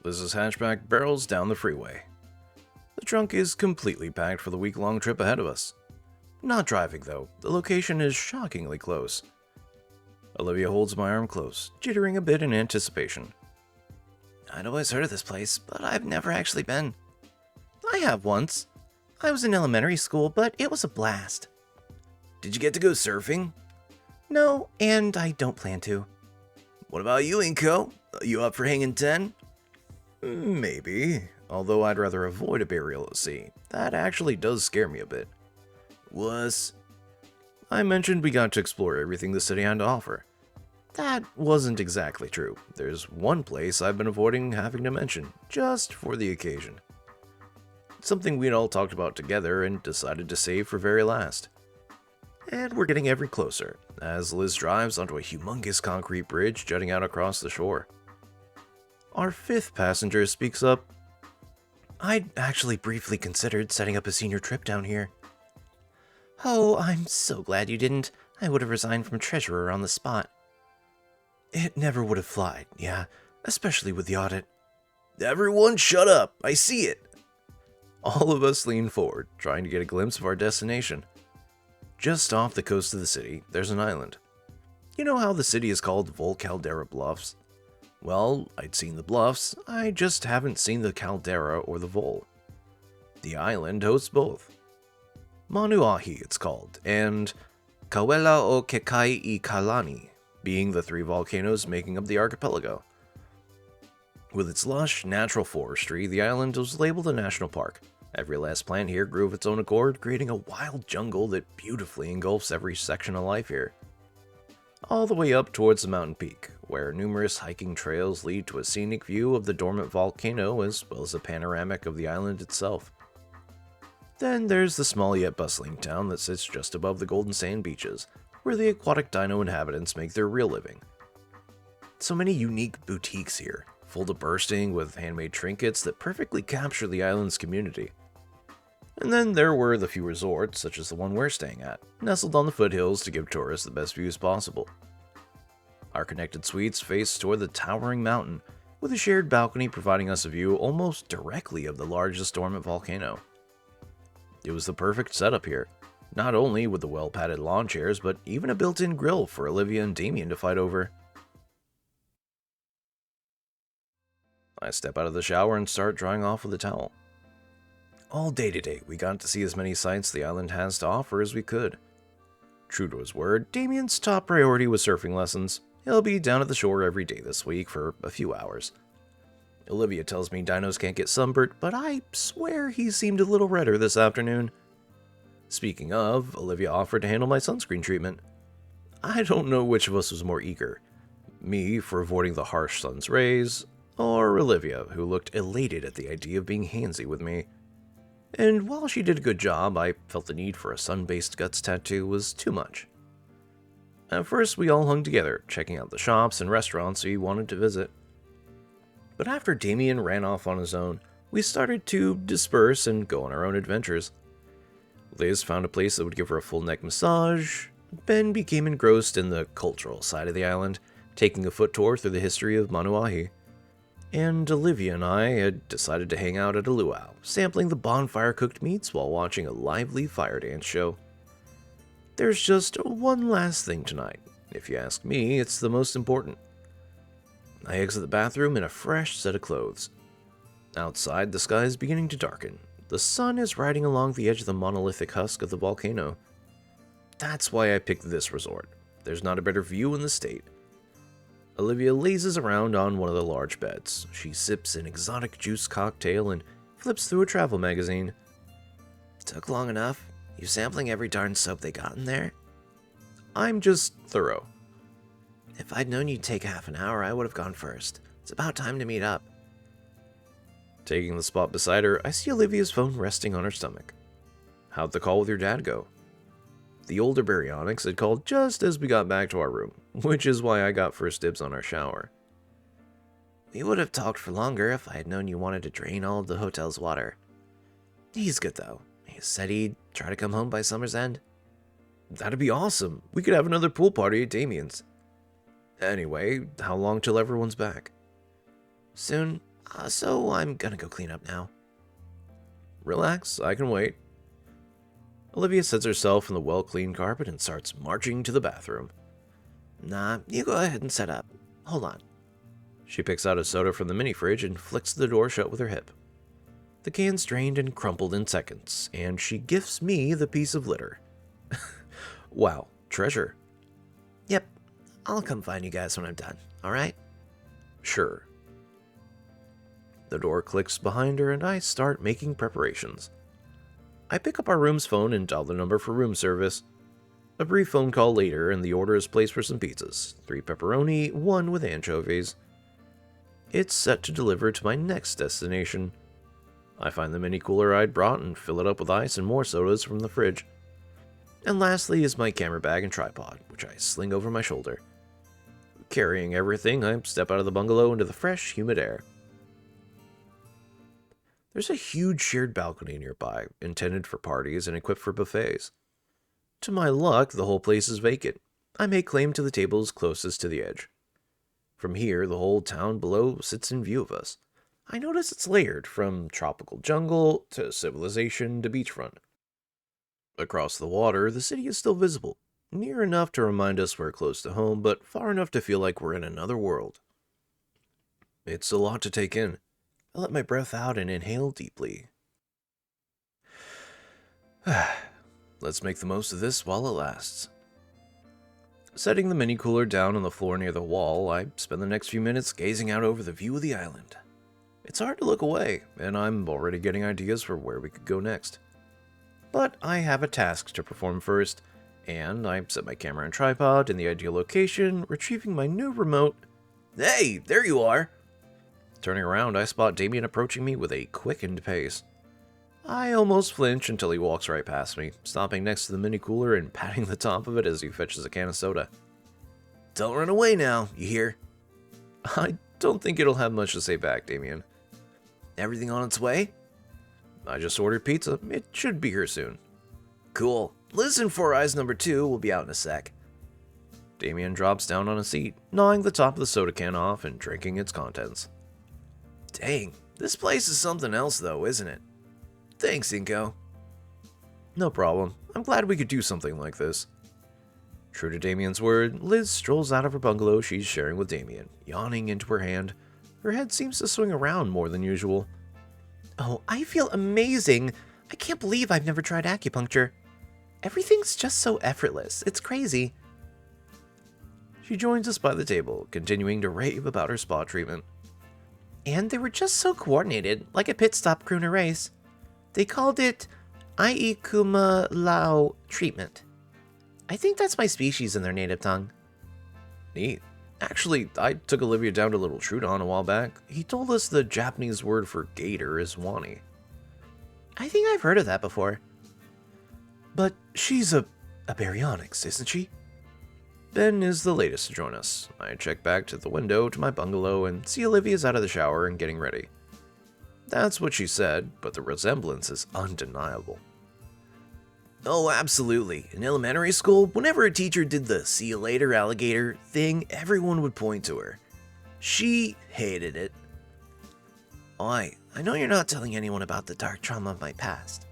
Liz's hatchback barrels down the freeway. The trunk is completely packed for the week-long trip ahead of us. Not driving, though. The location is shockingly close. Olivia holds my arm close, jittering a bit in anticipation. I'd always heard of this place, but I've never actually been. I have once. I was in elementary school, but it was a blast. Did you get to go surfing? No, and I don't plan to. What about you, Inko? You up for hanging 10? Maybe, although I'd rather avoid a burial at sea. That actually does scare me a bit. Wuss. I mentioned we got to explore everything the city had to offer. That wasn't exactly true. There's one place I've been avoiding having to mention, just for the occasion. Something we'd all talked about together and decided to save for very last. And we're getting ever closer, as Liz drives onto a humongous concrete bridge jutting out across the shore. Our fifth passenger speaks up. I'd actually briefly considered setting up a senior trip down here. Oh, I'm so glad you didn't. I would have resigned from treasurer on the spot. It never would have flied, yeah, especially with the audit. Everyone shut up, I see it. All of us lean forward, trying to get a glimpse of our destination. Just off the coast of the city, there's an island. You know how the city is called Vol Caldera Bluffs? Well, I'd seen the bluffs, I just haven't seen the caldera or the Vol. The island hosts both. Manuahi, it's called, and Kawela o Kekai I Kalani, being the 3 volcanoes making up the archipelago. With its lush, natural forestry, the island was labeled a national park. Every last plant here grew of its own accord, creating a wild jungle that beautifully engulfs every section of life here. All the way up towards the mountain peak, where numerous hiking trails lead to a scenic view of the dormant volcano as well as a panoramic of the island itself. Then there's the small yet bustling town that sits just above the golden sand beaches, where the aquatic dino inhabitants make their real living. So many unique boutiques here, full to bursting with handmade trinkets that perfectly capture the island's community. And then there were the few resorts, such as the one we're staying at, nestled on the foothills to give tourists the best views possible. Our connected suites face toward the towering mountain, with a shared balcony providing us a view almost directly of the largest dormant volcano. It was the perfect setup here, not only with the well-padded lawn chairs, but even a built-in grill for Olivia and Damien to fight over. I step out of the shower and start drying off with a towel. All day today, we got to see as many sights the island has to offer as we could. True to his word, Damien's top priority was surfing lessons. He'll be down at the shore every day this week for a few hours. Olivia tells me dinos can't get sunburnt, but I swear he seemed a little redder this afternoon. Speaking of, Olivia offered to handle my sunscreen treatment. I don't know which of us was more eager. Me for avoiding the harsh sun's rays, or Olivia, who looked elated at the idea of being handsy with me. And while she did a good job, I felt the need for a sun-based guts tattoo was too much. At first, we all hung together, checking out the shops and restaurants we wanted to visit. But after Damien ran off on his own, we started to disperse and go on our own adventures. Liz found a place that would give her a full neck massage. Ben became engrossed in the cultural side of the island, taking a foot tour through the history of Manuahi. And Olivia and I had decided to hang out at a luau, sampling the bonfire-cooked meats while watching a lively fire dance show. There's just one last thing tonight. If you ask me, it's the most important. I exit the bathroom in a fresh set of clothes. Outside, the sky is beginning to darken. The sun is riding along the edge of the monolithic husk of the volcano. That's why I picked this resort. There's not a better view in the state. Olivia lazes around on one of the large beds. She sips an exotic juice cocktail and flips through a travel magazine. Took long enough? You sampling every darn soap they got in there? I'm just thorough. If I'd known you'd take half an hour, I would have gone first. It's about time to meet up. Taking the spot beside her, I see Olivia's phone resting on her stomach. How'd the call with your dad go? The older baryonyx had called just as we got back to our room, which is why I got first dibs on our shower. We would have talked for longer if I had known you wanted to drain all of the hotel's water. He's good, though. He said he'd try to come home by summer's end. That'd be awesome. We could have another pool party at Damien's. Anyway, how long till everyone's back? Soon. So I'm gonna go clean up now. Relax, I can wait. Olivia sets herself on the well-cleaned carpet and starts marching to the bathroom. Nah, you go ahead and set up. Hold on. She picks out a soda from the mini fridge and flicks the door shut with her hip. The can's drained and crumpled in seconds, and she gifts me the piece of litter. Wow, treasure. Yep, I'll come find you guys when I'm done, alright? Sure. The door clicks behind her and I start making preparations. I pick up our room's phone and dial the number for room service. A brief phone call later and the order is placed for some pizzas, 3 pepperoni, 1 with anchovies. It's set to deliver to my next destination. I find the mini cooler I'd brought and fill it up with ice and more sodas from the fridge. And lastly is my camera bag and tripod, which I sling over my shoulder. Carrying everything, I step out of the bungalow into the fresh, humid air. There's a huge shared balcony nearby, intended for parties and equipped for buffets. To my luck, the whole place is vacant. I make claim to the tables closest to the edge. From here, the whole town below sits in view of us. I notice it's layered, from tropical jungle to civilization to beachfront. Across the water, the city is still visible, near enough to remind us we're close to home, but far enough to feel like we're in another world. It's a lot to take in. I let my breath out and inhale deeply. Let's make the most of this while it lasts. Setting the mini cooler down on the floor near the wall, I spend the next few minutes gazing out over the view of the island. It's hard to look away, and I'm already getting ideas for where we could go next. But I have a task to perform first, and I set my camera and tripod in the ideal location, retrieving my new remote. Hey, there you are! Turning around, I spot Damien approaching me with a quickened pace. I almost flinch until he walks right past me, stopping next to the mini cooler and patting the top of it as he fetches a can of soda. Don't run away now, you hear? I don't think it'll have much to say back, Damien. Everything on its way? I just ordered pizza. It should be here soon. Cool. Listen for eyes number 2. We'll be out in a sec. Damien drops down on a seat, gnawing the top of the soda can off and drinking its contents. Dang, this place is something else though, isn't it? Thanks, Inko. No problem. I'm glad we could do something like this. True to Damien's word, Liz strolls out of her bungalow she's sharing with Damien, yawning into her hand. Her head seems to swing around more than usual. Oh, I feel amazing. I can't believe I've never tried acupuncture. Everything's just so effortless. It's crazy. She joins us by the table, continuing to rave about her spa treatment. And they were just so coordinated, like a pit stop crew in a race. They called it Aikuma Lao treatment. I think that's my species in their native tongue. Neat. Actually, I took Olivia down to Little Trudon a while back. He told us the Japanese word for gator is Wani. I think I've heard of that before. But she's a baryonyx, isn't she? Ben is the latest to join us. I check back to the window to my bungalow and see Olivia's out of the shower and getting ready. That's what she said, but the resemblance is undeniable. Oh, absolutely. In elementary school, whenever a teacher did the "see you later, alligator" thing, everyone would point to her. She hated it. Oi, I know you're not telling anyone about the dark trauma of my past.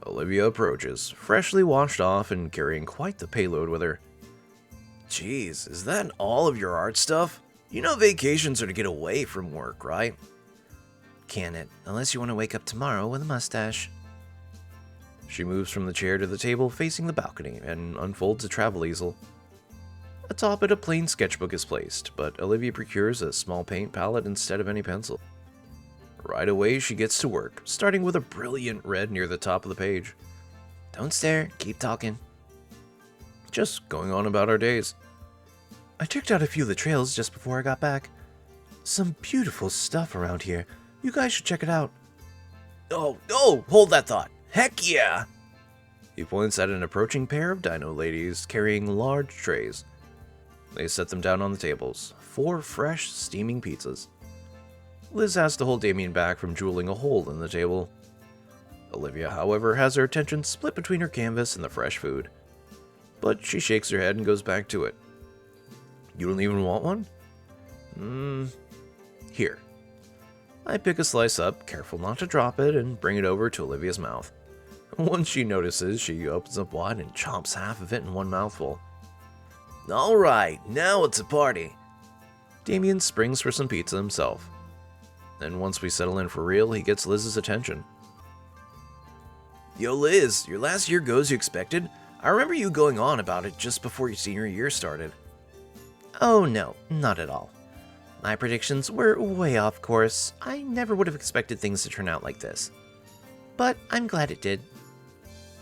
Olivia approaches, freshly washed off and carrying quite the payload with her. Jeez, is that all of your art stuff? You know vacations are to get away from work, right? Can it, unless you want to wake up tomorrow with a mustache. She moves from the chair to the table facing the balcony and unfolds a travel easel. Atop it, a plain sketchbook is placed, but Olivia procures a small paint palette instead of any pencil. Right away, she gets to work, starting with a brilliant red near the top of the page. Don't stare, keep talking. Just going on about our days. I checked out a few of the trails just before I got back. Some beautiful stuff around here. You guys should check it out. Oh, hold that thought. Heck yeah! He points at an approaching pair of dino ladies carrying large trays. They set them down on the tables, 4 fresh, steaming pizzas. Liz has to hold Damien back from drooling a hole in the table. Olivia, however, has her attention split between her canvas and the fresh food. But she shakes her head and goes back to it. You don't even want one? Here. I pick a slice up, careful not to drop it, and bring it over to Olivia's mouth. Once she notices, she opens up wide and chomps half of it in one mouthful. Alright, now it's a party. Damien springs for some pizza himself. And once we settle in for real, he gets Liz's attention. Yo, Liz, your last year goes you expected? I remember you going on about it just before your senior year started. Oh no, not at all. My predictions were way off course. I never would have expected things to turn out like this. But I'm glad it did.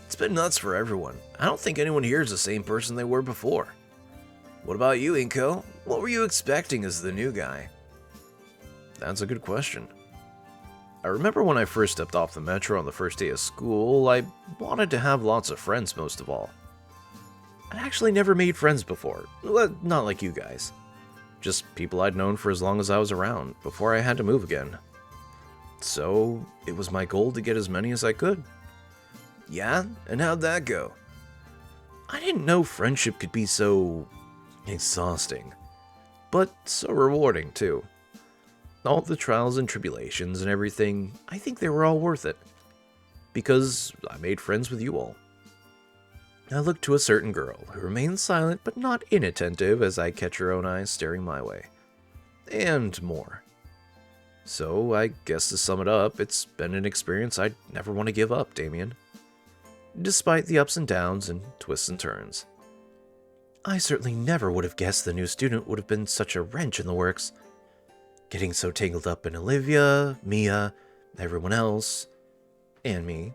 It's been nuts for everyone. I don't think anyone here is the same person they were before. What about you, Inko? What were you expecting as the new guy? That's a good question. I remember when I first stepped off the metro on the first day of school, I wanted to have lots of friends most of all. I'd actually never made friends before. Well, not like you guys. Just people I'd known for as long as I was around, before I had to move again. So, it was my goal to get as many as I could. Yeah? And how'd that go? I didn't know friendship could be so exhausting, but so rewarding too. All the trials and tribulations and everything, I think they were all worth it. Because I made friends with you all. I look to a certain girl, who remains silent but not inattentive as I catch her own eyes staring my way. And more. So, I guess to sum it up, it's been an experience I'd never want to give up, Damien. Despite the ups and downs and twists and turns. I certainly never would have guessed the new student would have been such a wrench in the works. Getting so tangled up in Olivia, Mia, everyone else, and me.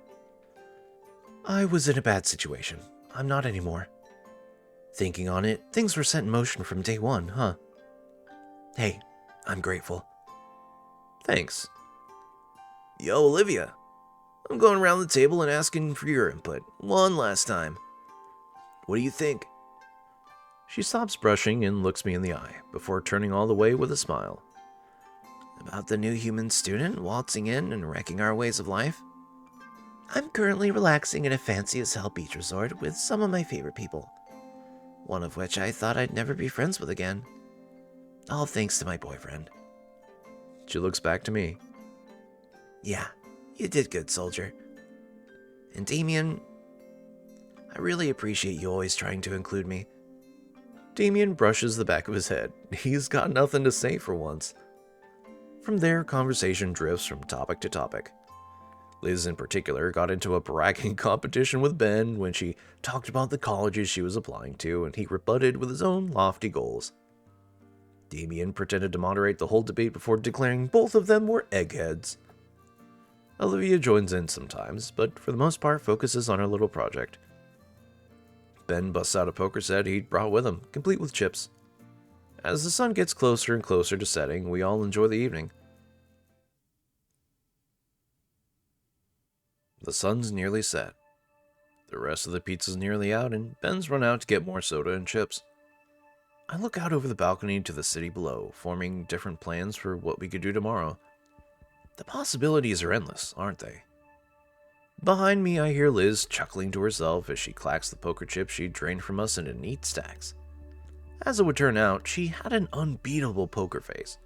I was in a bad situation. I'm not anymore. Thinking on it, things were set in motion from day one, huh? Hey, I'm grateful. Thanks. Yo, Olivia. I'm going around the table and asking for your input, one last time. What do you think? She stops brushing and looks me in the eye, before turning all the way with a smile. About the new human student waltzing in and wrecking our ways of life? I'm currently relaxing at a fancy-as-hell beach resort with some of my favorite people. One of which I thought I'd never be friends with again. All thanks to my boyfriend. She looks back to me. Yeah, you did good, soldier. And Damien, I really appreciate you always trying to include me. Damien brushes the back of his head. He's got nothing to say for once. From there, conversation drifts from topic to topic. Liz in particular got into a bragging competition with Ben when she talked about the colleges she was applying to, and he rebutted with his own lofty goals. Damien pretended to moderate the whole debate before declaring both of them were eggheads. Olivia joins in sometimes, but for the most part focuses on her little project. Ben busts out a poker set he'd brought with him, complete with chips. As the sun gets closer and closer to setting, we all enjoy the evening. The sun's nearly set. The rest of the pizza's nearly out, and Ben's run out to get more soda and chips. I look out over the balcony to the city below, forming different plans for what we could do tomorrow. The possibilities are endless, aren't they? Behind me, I hear Liz chuckling to herself as she clacks the poker chips she drained from us into neat stacks. As it would turn out, she had an unbeatable poker face.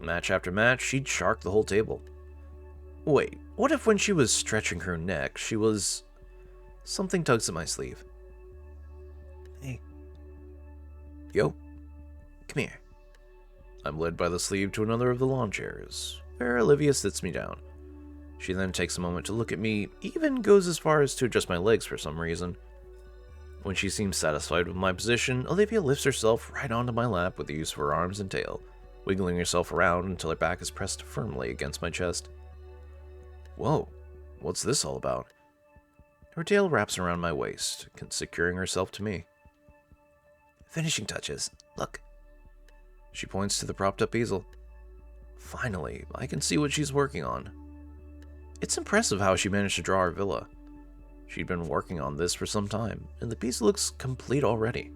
Match after match, she'd shark the whole table. Wait, what if when she was stretching her neck, she was... Something tugs at my sleeve. Hey. Yo. Come here. I'm led by the sleeve to another of the lawn chairs, where Olivia sits me down. She then takes a moment to look at me, even goes as far as to adjust my legs for some reason. When she seems satisfied with my position, Olivia lifts herself right onto my lap with the use of her arms and tail, wiggling herself around until her back is pressed firmly against my chest. Whoa, what's this all about? Her tail wraps around my waist, securing herself to me. Finishing touches. Look. She points to the propped-up easel. Finally, I can see what she's working on. It's impressive how she managed to draw our villa. She'd been working on this for some time, and the piece looks complete already.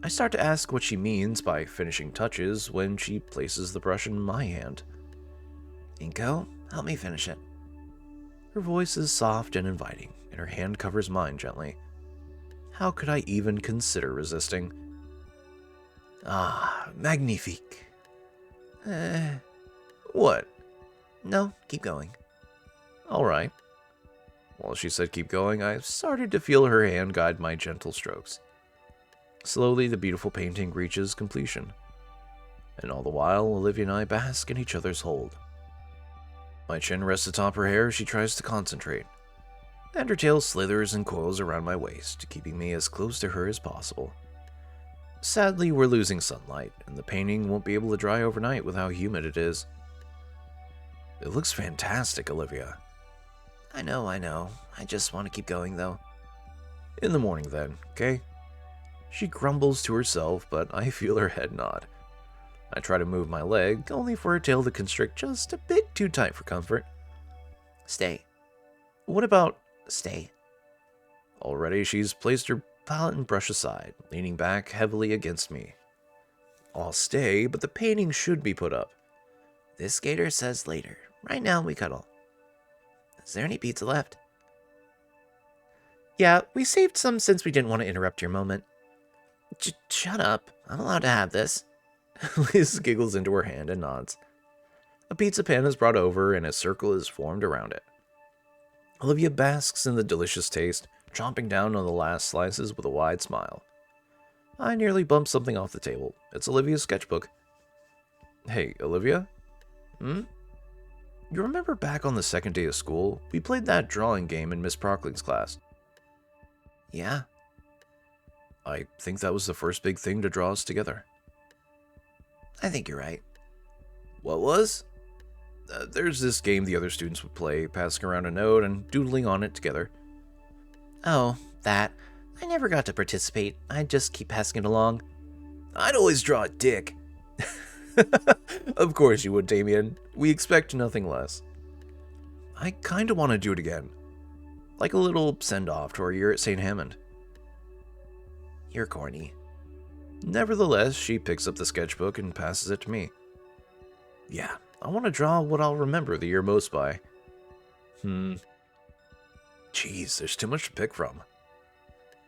I start to ask what she means by finishing touches when she places the brush in my hand. Inko, help me finish it. Her voice is soft and inviting, and her hand covers mine gently. How could I even consider resisting? Ah, magnifique. What? No, keep going. All right. While she said keep going, I started to feel her hand guide my gentle strokes. Slowly, the beautiful painting reaches completion. And all the while, Olivia and I bask in each other's hold. My chin rests atop her hair as she tries to concentrate, and her tail slithers and coils around my waist, keeping me as close to her as possible. Sadly, we're losing sunlight, and the painting won't be able to dry overnight with how humid it is. It looks fantastic, Olivia. I know. I just want to keep going, though. In the morning, then, okay? She grumbles to herself, but I feel her head nod. I try to move my leg, only for her tail to constrict just a bit too tight for comfort. Stay. What about... Stay. Already, she's placed her palette and brush aside, leaning back heavily against me. I'll stay, but the painting should be put up. This gator says later. Right now, we cuddle. Is there any pizza left? Yeah, we saved some since we didn't want to interrupt your moment. Shut up. I'm allowed to have this. Liz giggles into her hand and nods. A pizza pan is brought over and a circle is formed around it. Olivia basks in the delicious taste, chomping down on the last slices with a wide smile. I nearly bump something off the table. It's Olivia's sketchbook. Hey, Olivia? You remember back on the second day of school, we played that drawing game in Miss Prockling's class? Yeah. I think that was the first big thing to draw us together. I think you're right. What was? There's this game the other students would play, passing around a note and doodling on it together. Oh, that. I never got to participate. I'd just keep passing it along. I'd always draw a dick. Of course you would, Damien. We expect nothing less. I kinda want to do it again. Like a little send-off to our year at St. Hammond. You're corny. Nevertheless, she picks up the sketchbook and passes it to me. Yeah, I want to draw what I'll remember the year most by. Jeez, there's too much to pick from.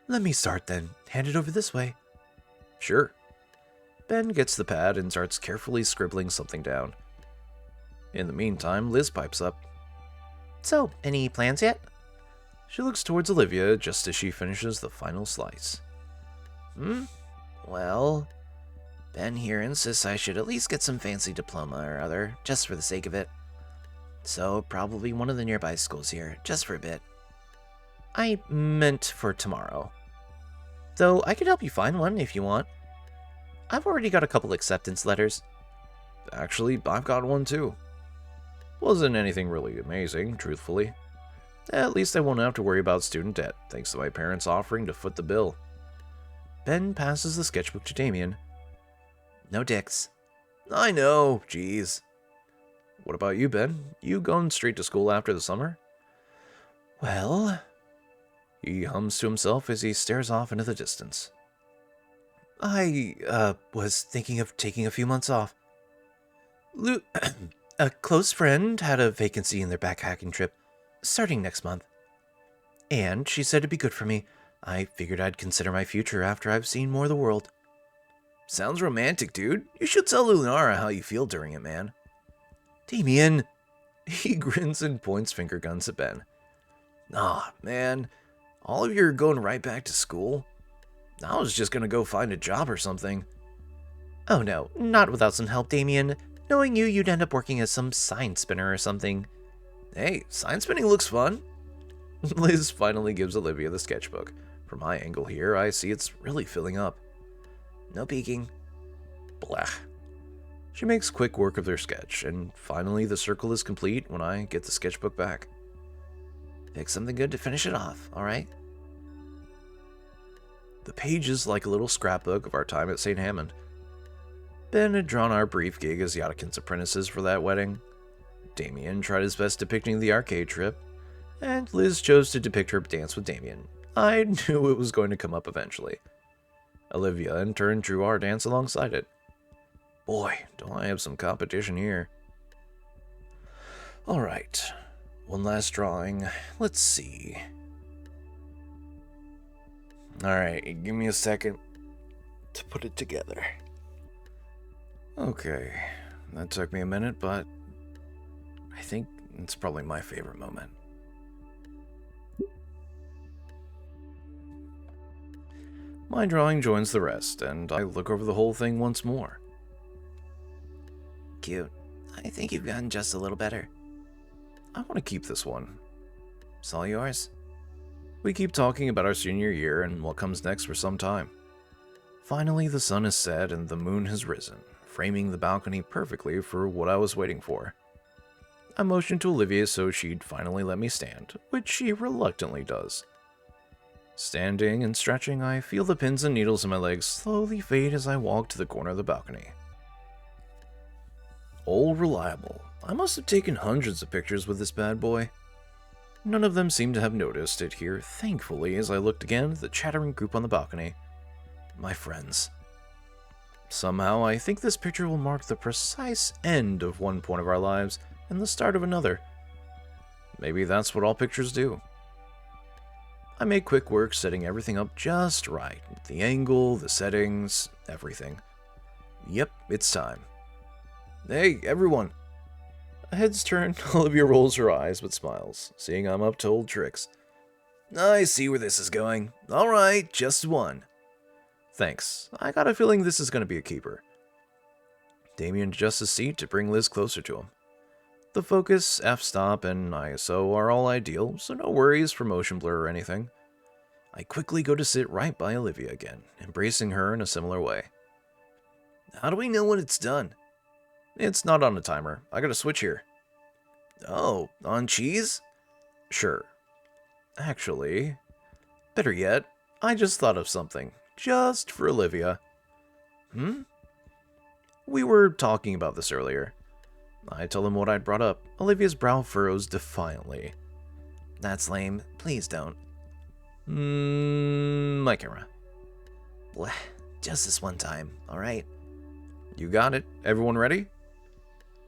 Let me start then. Hand it over this way. Sure. Ben gets the pad and starts carefully scribbling something down. In the meantime, Liz pipes up. So, any plans yet? She looks towards Olivia just as she finishes the final slice. Well, Ben here insists I should at least get some fancy diploma or other, just for the sake of it. So, probably one of the nearby schools here, just for a bit. I meant for tomorrow. Though I could help you find one if you want. I've already got a couple acceptance letters. Actually, I've got one too. Wasn't anything really amazing, truthfully. At least I won't have to worry about student debt, thanks to my parents offering to foot the bill. Ben passes the sketchbook to Damien. No dicks. I know, jeez. What about you, Ben? You going straight to school after the summer? Well... He hums to himself as he stares off into the distance. I, was thinking of taking a few months off. A close friend had a vacancy in their backpacking trip, starting next month. And she said it'd be good for me. I figured I'd consider my future after I've seen more of the world. Sounds romantic, dude. You should tell Lunara how you feel during it, man. Damien! He grins and points finger guns at Ben. Aw, man. All of you are going right back to school? I was just gonna go find a job or something. Oh no, not without some help, Damien. Knowing you, you'd end up working as some sign spinner or something. Hey, sign spinning looks fun. Liz finally gives Olivia the sketchbook. From my angle here, I see it's really filling up. No peeking. Blah. She makes quick work of their sketch, and finally the circle is complete when I get the sketchbook back. Pick something good to finish it off, alright? The page is like a little scrapbook of our time at St. Hammond. Ben had drawn our brief gig as Yadakin's apprentices for that wedding. Damien tried his best depicting the arcade trip, and Liz chose to depict her dance with Damien. I knew it was going to come up eventually. Olivia, in turn, drew our dance alongside it. Boy, do I have some competition here. Alright, one last drawing. Let's see. Alright, give me a second to put it together. Okay, that took me a minute, but I think it's probably my favorite moment. My drawing joins the rest, and I look over the whole thing once more. Cute. I think you've gotten just a little better. I want to keep this one. It's all yours. We keep talking about our senior year and what comes next for some time. Finally, the sun has set and the moon has risen, framing the balcony perfectly for what I was waiting for. I motioned to Olivia so she'd finally let me stand, which she reluctantly does. Standing and stretching, I feel the pins and needles in my legs slowly fade as I walk to the corner of the balcony. Old reliable. I must have taken hundreds of pictures with this bad boy. None of them seem to have noticed it here, thankfully, as I looked again at the chattering group on the balcony. My friends. Somehow, I think this picture will mark the precise end of one point of our lives and the start of another. Maybe that's what all pictures do. I made quick work setting everything up just right. The angle, the settings, everything. Yep, it's time. Hey, everyone. Heads turn, Olivia rolls her eyes but smiles, seeing I'm up to old tricks. I see where this is going. Alright, just one. Thanks. I got a feeling this is going to be a keeper. Damien adjusts his seat to bring Liz closer to him. The focus, f-stop, and ISO are all ideal, so no worries for motion blur or anything. I quickly go to sit right by Olivia again, embracing her in a similar way. How do we know when it's done? It's not on a timer. I got a switch here. Oh, on cheese? Sure. Actually, better yet, I just thought of something. Just for Olivia. We were talking about this earlier. I tell him what I'd brought up. Olivia's brow furrows defiantly. That's lame. Please don't. My camera. Bleh. Just this one time, alright? You got it. Everyone ready?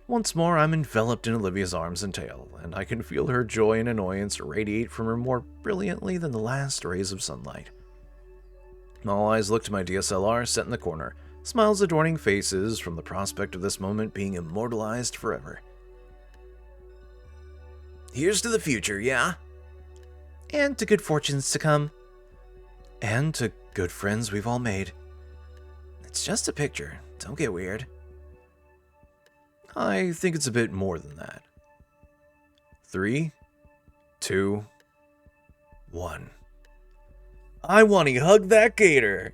Once more, I'm enveloped in Olivia's arms and tail, and I can feel her joy and annoyance radiate from her more brilliantly than the last rays of sunlight. All eyes look to my DSLR set in the corner, smiles adorning faces from the prospect of this moment being immortalized forever. Here's to the future, yeah? And to good fortunes to come. And to good friends we've all made. It's just a picture. Don't get weird. I think it's a bit more than that. 3, 2, 1. I Wani Hug That Gator!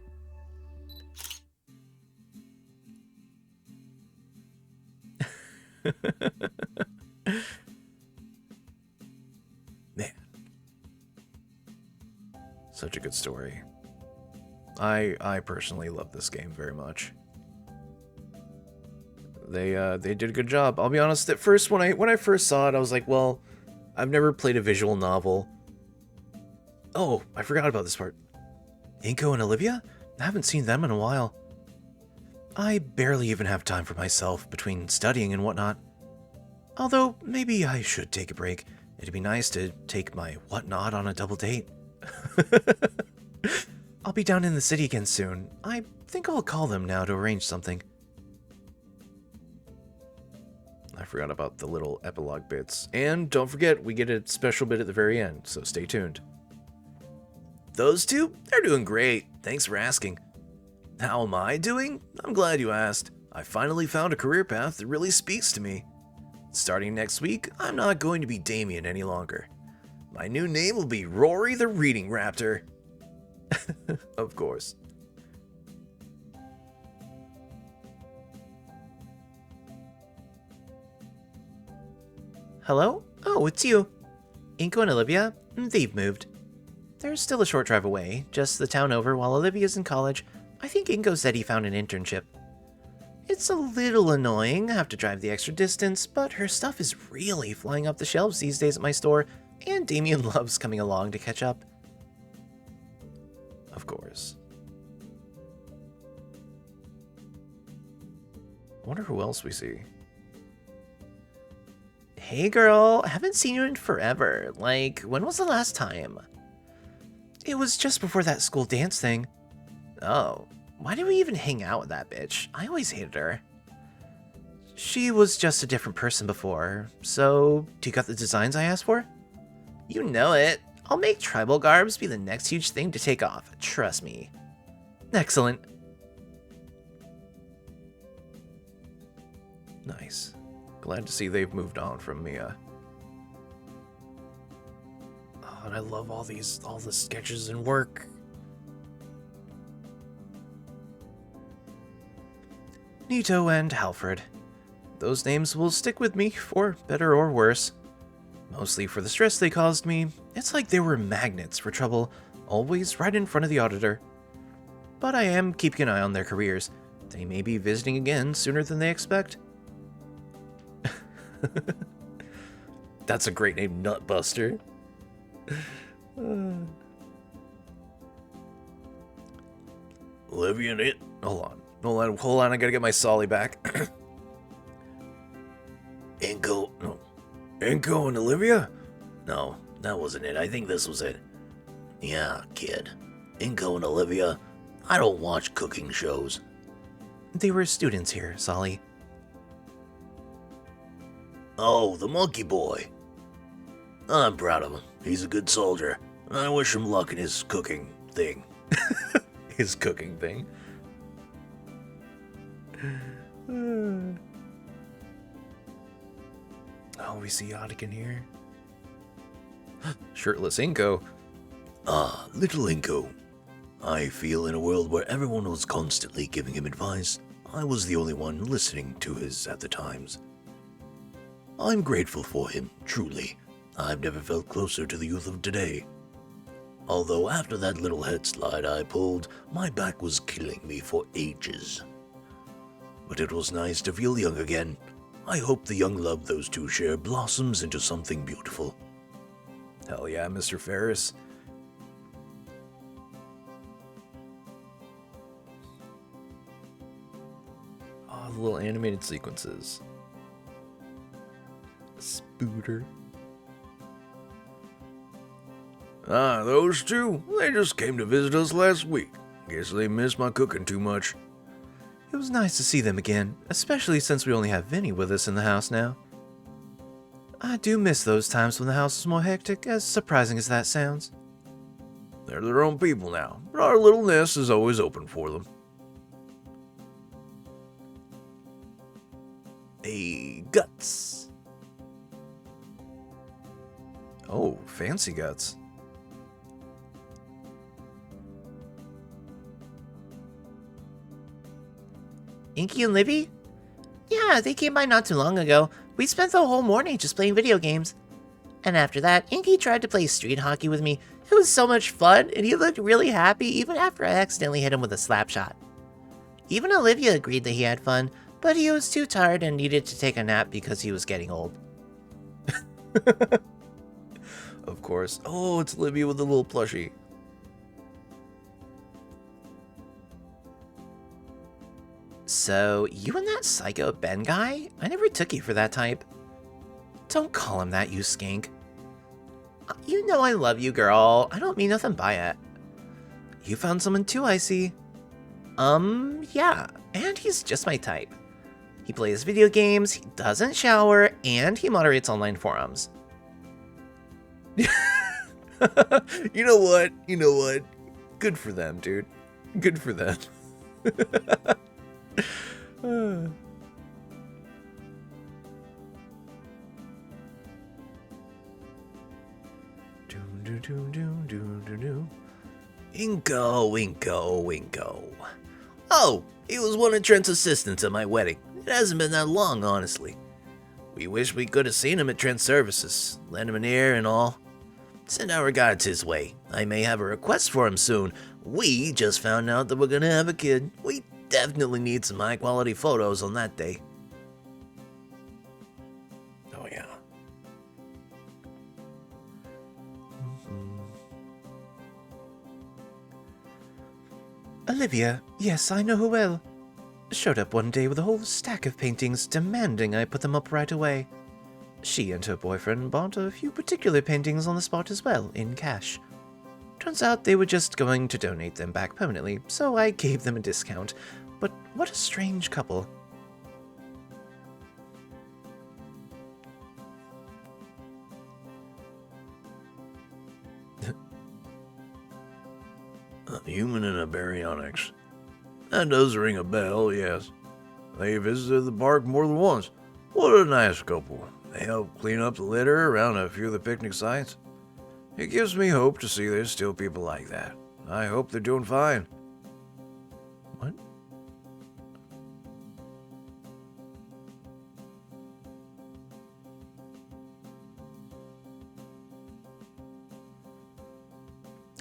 Man. Such a good story. I personally love this game very much. They did a good job. I'll be honest, at first when I first saw it, I was like, well, I've never played a visual novel. Oh, I forgot about this part. Inko and Olivia? I haven't seen them in a while. I barely even have time for myself between studying and whatnot. Although, maybe I should take a break. It'd be nice to take my whatnot on a double date. I'll be down in the city again soon. I think I'll call them now to arrange something. I forgot about the little epilogue bits. And don't forget, we get a special bit at the very end, so stay tuned. Those two? They're doing great. Thanks for asking. How am I doing? I'm glad you asked. I finally found a career path that really speaks to me. Starting next week, I'm not going to be Damien any longer. My new name will be Rory the Reading Raptor. Of course. Hello? Oh, it's you. Inko and Olivia? They've moved. They're still a short drive away, just the town over while Olivia's in college. I think Inko said he found an internship. It's a little annoying, I have to drive the extra distance, but her stuff is really flying up the shelves these days at my store, and Damien loves coming along to catch up. Of course. Wonder who else we see. Hey girl, haven't seen you in forever. Like, when was the last time? It was just before that school dance thing. Oh, why did we even hang out with that bitch? I always hated her. She was just a different person before, so do you got the designs I asked for? You know it. I'll make tribal garbs be the next huge thing to take off, trust me. Excellent. Nice. Glad to see they've moved on from Mia. Oh, and I love all the sketches and work. Nito and Halfred. Those names will stick with me, for better or worse. Mostly for the stress they caused me. It's like they were magnets for trouble, always right in front of the auditor. But I am keeping an eye on their careers. They may be visiting again sooner than they expect. That's a great name, Nutbuster. Olivia and it. Hold on, I gotta get my Solly back. Inko and Olivia? No, that wasn't it. I think this was it. Yeah, kid. Inko and Olivia. I don't watch cooking shows. They were students here, Solly. Oh, the monkey boy. I'm proud of him. He's a good soldier. I wish him luck in his cooking thing. His cooking thing. Oh, we see Yadikin here. Shirtless Inko. Ah, little Inko. I feel in a world where everyone was constantly giving him advice, I was the only one listening to his at the times. I'm grateful for him, truly. I've never felt closer to the youth of today. Although after that little head slide I pulled, my back was killing me for ages. But it was nice to feel young again. I hope the young love those two share blossoms into something beautiful. Hell yeah, Mr. Ferris. Oh, the little animated sequences. Spooter. Ah, those two? They just came to visit us last week. Guess they missed my cooking too much. It was nice to see them again, especially since we only have Vinny with us in the house now. I do miss those times when the house was more hectic, as surprising as that sounds. They're their own people now, but our little nest is always open for them. Hey, Guts. Oh, fancy Guts. Inky and Libby? Yeah, they came by not too long ago. We spent the whole morning just playing video games. And after that, Inky tried to play street hockey with me. It was so much fun, and he looked really happy even after I accidentally hit him with a slap shot. Even Olivia agreed that he had fun, but he was too tired and needed to take a nap because he was getting old. Of course. Oh, it's Libby with the little plushie. So, you and that psycho Ben guy? I never took you for that type. Don't call him that, you skink. You know I love you, girl. I don't mean nothing by it. You found someone too, I see. Yeah. And he's just my type. He plays video games, he doesn't shower, and he moderates online forums. You know what? Good for them, dude. Good for them. Inko. Oh, he was one of Trent's assistants at my wedding. It hasn't been that long, honestly. We wish we could have seen him at Trent's services, lend him an ear and all. Send our regards his way. I may have a request for him soon. We just found out that we're gonna have a kid. We definitely need some high-quality photos on that day. Oh, yeah. Olivia, yes, I know her well. Showed up one day with a whole stack of paintings demanding I put them up right away. She and her boyfriend bought a few particular paintings on the spot as well, in cash. Turns out they were just going to donate them back permanently, so I gave them a discount. But what a strange couple. A human and a baryonyx. That does ring a bell, yes. They visited the park more than once. What a nice couple. They help clean up the litter around a few of the picnic sites. It gives me hope to see there's still people like that. I hope they're doing fine. What?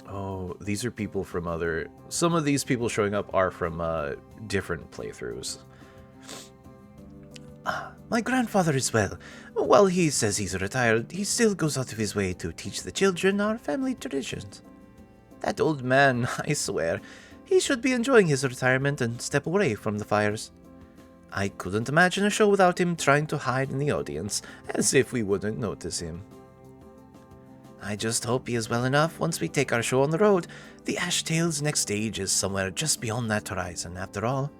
Oh, these are people from other... Some of these people showing up are from different playthroughs. My grandfather is well. While he says he's retired, he still goes out of his way to teach the children our family traditions. That old man, I swear, he should be enjoying his retirement and step away from the fires. I couldn't imagine a show without him trying to hide in the audience, as if we wouldn't notice him. I just hope he is well enough once we take our show on the road. The Ashtail's next stage is somewhere just beyond that horizon, after all.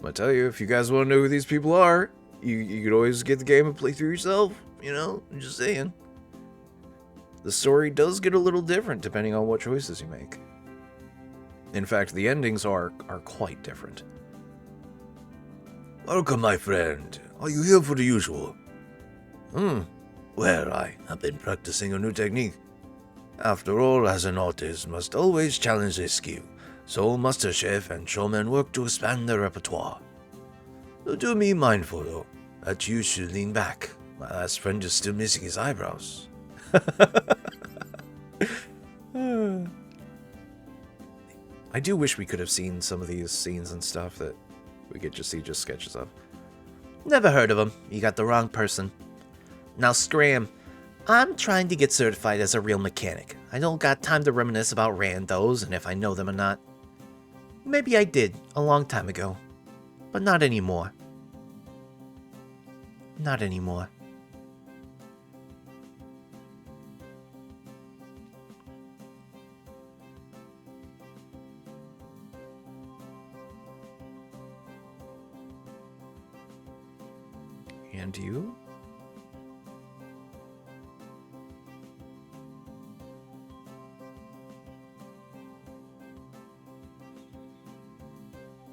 I tell you, if you guys want to know who these people are, you could always get the game and play through yourself, you know, I'm just saying. The story does get a little different depending on what choices you make. In fact, the endings are quite different. Welcome, my friend. Are you here for the usual? Well, I have been practicing a new technique. After all, as an artist must always challenge their skill. So Master Chef and showmen work to expand their repertoire. Do me mindful, though, that you should lean back. My last friend is still missing his eyebrows. I do wish we could have seen some of these scenes and stuff that we could just see just sketches of. Never heard of him. You got the wrong person. Now, Scram, I'm trying to get certified as a real mechanic. I don't got time to reminisce about randos and if I know them or not. Maybe I did, a long time ago. But not anymore. Not anymore. And you?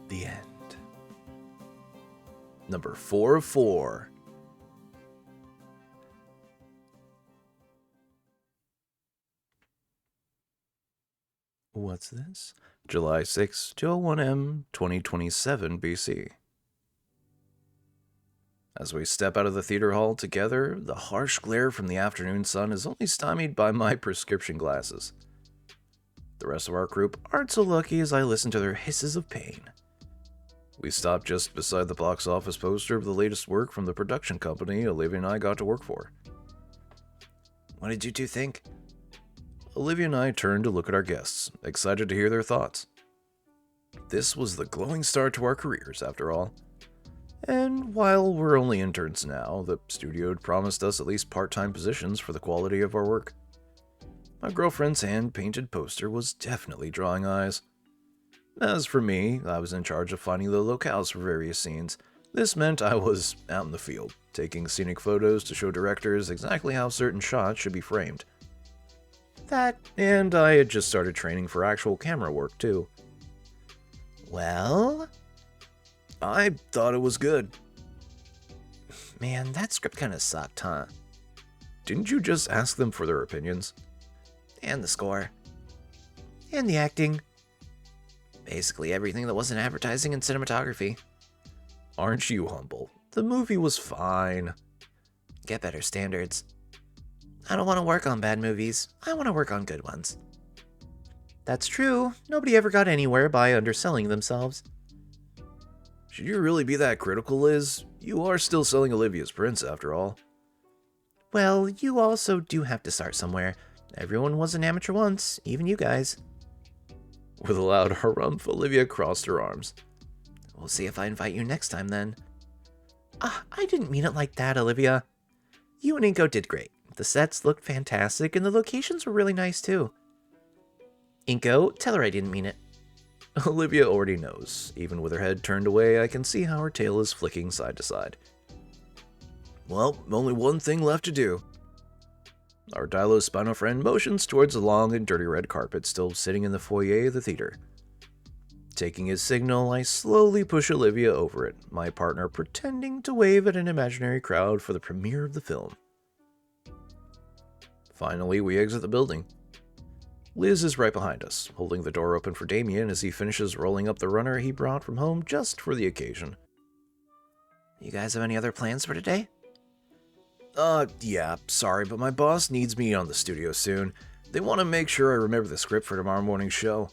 The end. Number 4 of 4. What's this? July 6, 201M, 2027 BC. As we step out of the theater hall together, the harsh glare from the afternoon sun is only stymied by my prescription glasses. The rest of our group aren't so lucky as I listen to their hisses of pain. We stopped just beside the box office poster of the latest work from the production company Olivia and I got to work for. What did you two think? Olivia and I turned to look at our guests, excited to hear their thoughts. This was the glowing start to our careers, after all. And while we're only interns now, the studio had promised us at least part-time positions for the quality of our work. My girlfriend's hand-painted poster was definitely drawing eyes. As for me, I was in charge of finding the locales for various scenes. This meant I was out in the field, taking scenic photos to show directors exactly how certain shots should be framed. That, and I had just started training for actual camera work, too. Well? I thought it was good. Man, that script kinda sucked, huh? Didn't you just ask them for their opinions? And the score. And the acting. Basically everything that wasn't advertising and cinematography. Aren't you humble? The movie was fine. Get better standards. I don't want to work on bad movies. I want to work on good ones. That's true. Nobody ever got anywhere by underselling themselves. Should you really be that critical, Liz? You are still selling Olivia's prints, after all. Well, you also do have to start somewhere. Everyone was an amateur once, even you guys. With a loud harumph, Olivia crossed her arms. We'll see if I invite you next time, then. I didn't mean it like that, Olivia. You and Inko did great. The sets looked fantastic, and the locations were really nice, too. Inko, tell her I didn't mean it. Olivia already knows. Even with her head turned away, I can see how her tail is flicking side to side. Well, only one thing left to do. Our Dilospino friend motions towards the long and dirty red carpet still sitting in the foyer of the theater. Taking his signal, I slowly push Olivia over it, my partner pretending to wave at an imaginary crowd for the premiere of the film. Finally, we exit the building. Liz is right behind us, holding the door open for Damien as he finishes rolling up the runner he brought from home just for the occasion. You guys have any other plans for today? Yeah, sorry, but my boss needs me on the studio soon. They want to make sure I remember the script for tomorrow morning's show.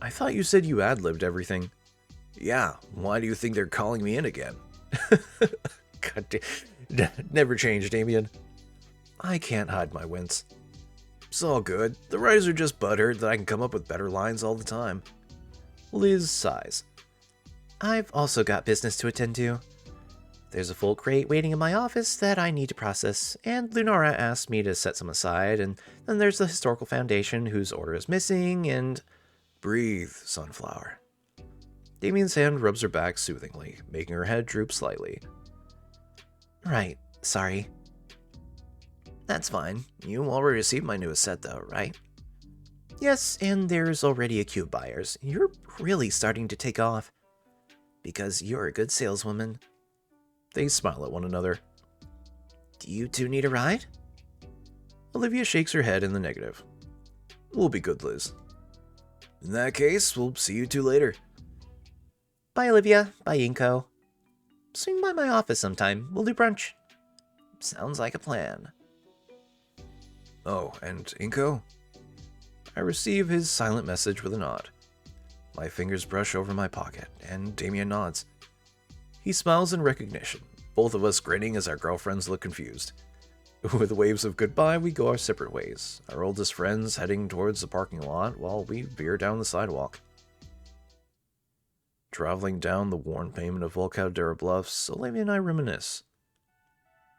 I thought you said you ad-libbed everything. Yeah, why do you think they're calling me in again? God never change, Damien. I can't hide my wince. It's all good. The writers are just butthurt that I can come up with better lines all the time. Liz sighs. I've also got business to attend to. There's a full crate waiting in my office that I need to process, and Lunara asked me to set some aside, and then there's the Historical Foundation whose order is missing, and... Breathe, Sunflower. Damien's hand rubs her back soothingly, making her head droop slightly. Right, sorry. That's fine. You already received my newest set though, right? Yes, and there's already a queue of buyers. You're really starting to take off. Because you're a good saleswoman. They smile at one another. Do you two need a ride? Olivia shakes her head in the negative. We'll be good, Liz. In that case, we'll see you two later. Bye, Olivia. Bye, Inko. Swing by my office sometime. We'll do brunch. Sounds like a plan. Oh, and Inko? I receive his silent message with a nod. My fingers brush over my pocket, and Damien nods. He smiles in recognition, both of us grinning as our girlfriends look confused. With waves of goodbye, we go our separate ways, our oldest friends heading towards the parking lot while we veer down the sidewalk. Traveling down the worn pavement of Volcadera Bluffs, Olivia and I reminisce.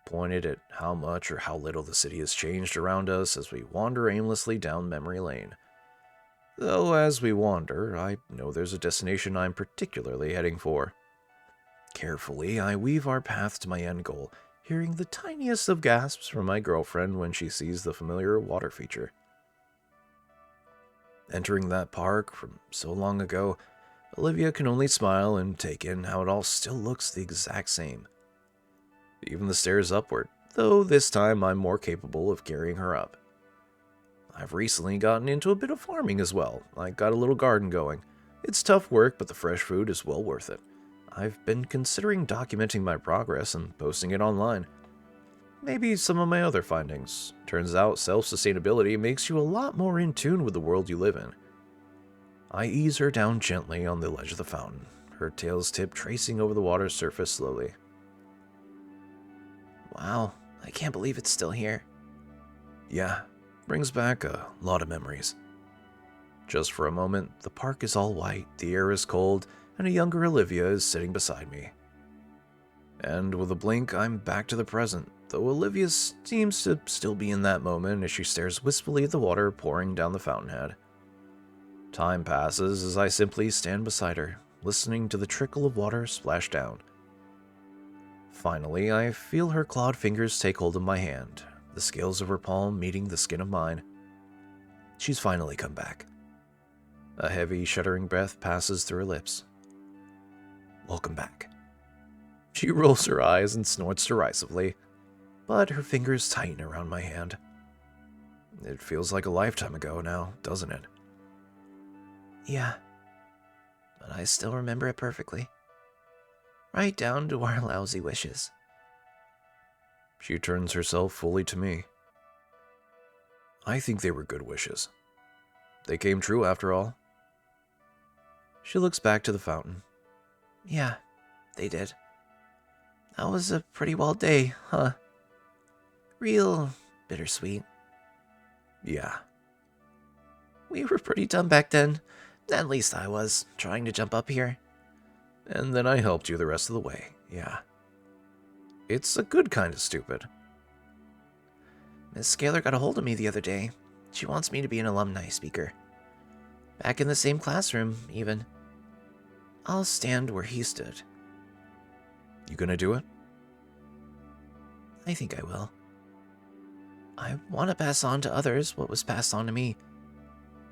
Pointed at how much or how little the city has changed around us as we wander aimlessly down memory lane. Though as we wander, I know there's a destination I'm particularly heading for. Carefully, I weave our path to my end goal, hearing the tiniest of gasps from my girlfriend when she sees the familiar water feature. Entering that park from so long ago, Olivia can only smile and take in how it all still looks the exact same. Even the stairs upward, though this time I'm more capable of carrying her up. I've recently gotten into a bit of farming as well. I got a little garden going. It's tough work, but the fresh food is well worth it. I've been considering documenting my progress and posting it online. Maybe some of my other findings. Turns out self-sustainability makes you a lot more in tune with the world you live in. I ease her down gently on the ledge of the fountain, her tail's tip tracing over the water's surface slowly. Wow, I can't believe it's still here. Yeah, brings back a lot of memories. Just for a moment, the park is all white, the air is cold, and a younger Olivia is sitting beside me. And with a blink, I'm back to the present, though Olivia seems to still be in that moment as she stares wistfully at the water pouring down the fountainhead. Time passes as I simply stand beside her, listening to the trickle of water splash down. Finally, I feel her clawed fingers take hold of my hand, the scales of her palm meeting the skin of mine. She's finally come back. A heavy, shuddering breath passes through her lips. Welcome back. She rolls her eyes and snorts derisively, but her fingers tighten around my hand. It feels like a lifetime ago now, doesn't it? Yeah, but I still remember it perfectly. Right down to our lousy wishes. She turns herself fully to me. I think they were good wishes. They came true after all. She looks back to the fountain. Yeah, they did. That was a pretty wild day, huh? Real bittersweet. Yeah. We were pretty dumb back then. At least I was, trying to jump up here. And then I helped you the rest of the way, yeah. It's a good kind of stupid. Miss Scaler got a hold of me the other day. She wants me to be an alumni speaker. Back in the same classroom, even. I'll stand where he stood. You gonna do it? I think I will. I want to pass on to others what was passed on to me.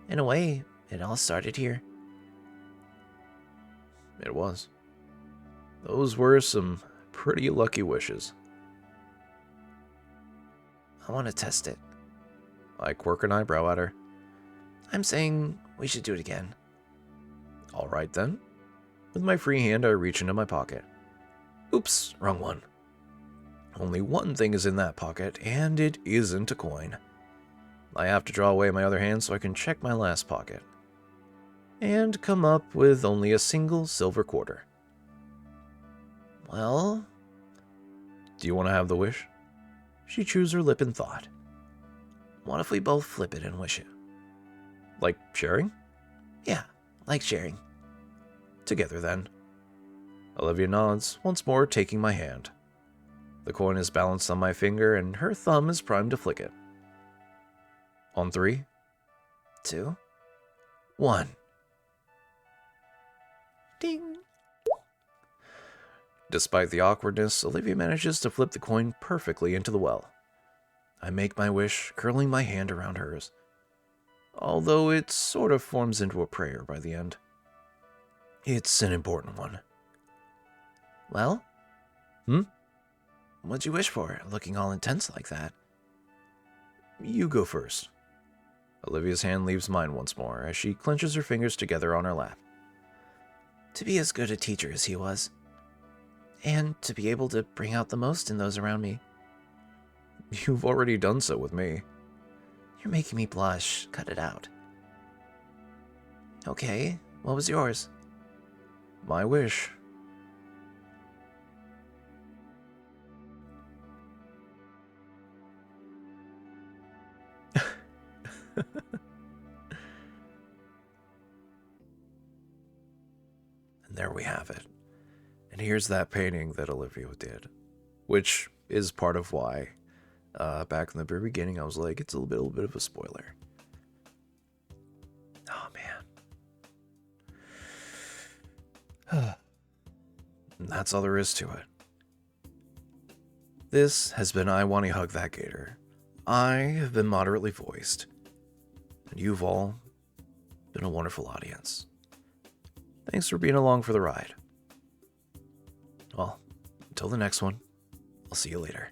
In a way, it all started here. It was. Those were some pretty lucky wishes. I want to test it. I quirk an eyebrow at her. I'm saying we should do it again. All right then. With my free hand, I reach into my pocket. Oops, wrong one. Only one thing is in that pocket, and it isn't a coin. I have to draw away my other hand so I can check my last pocket. And come up with only a single silver quarter. Well, do you want to have the wish? She chews her lip in thought. What if we both flip it and wish it? Like sharing? Yeah, like sharing. Together then. Olivia nods, once more taking my hand. The coin is balanced on my finger, and her thumb is primed to flick it. On 3, 2, 1. Ding! Despite the awkwardness, Olivia manages to flip the coin perfectly into the well. I make my wish, curling my hand around hers. Although it sort of forms into a prayer by the end. It's an important one. Well? Hmm? What'd you wish for, looking all intense like that? You go first. Olivia's hand leaves mine once more as she clenches her fingers together on her lap. To be as good a teacher as he was. And to be able to bring out the most in those around me. You've already done so with me. You're making me blush. Cut it out. Okay, what was yours? My wish. And there we have it. And here's that painting that Olivia did, which is part of why back in the very beginning I was like, it's a little bit of a spoiler. Oh, man. And that's all there is to it. This has been I Wani Hug That Gator. I have been moderately voiced. And you've all been a wonderful audience. Thanks for being along for the ride. Well, until the next one, I'll see you later.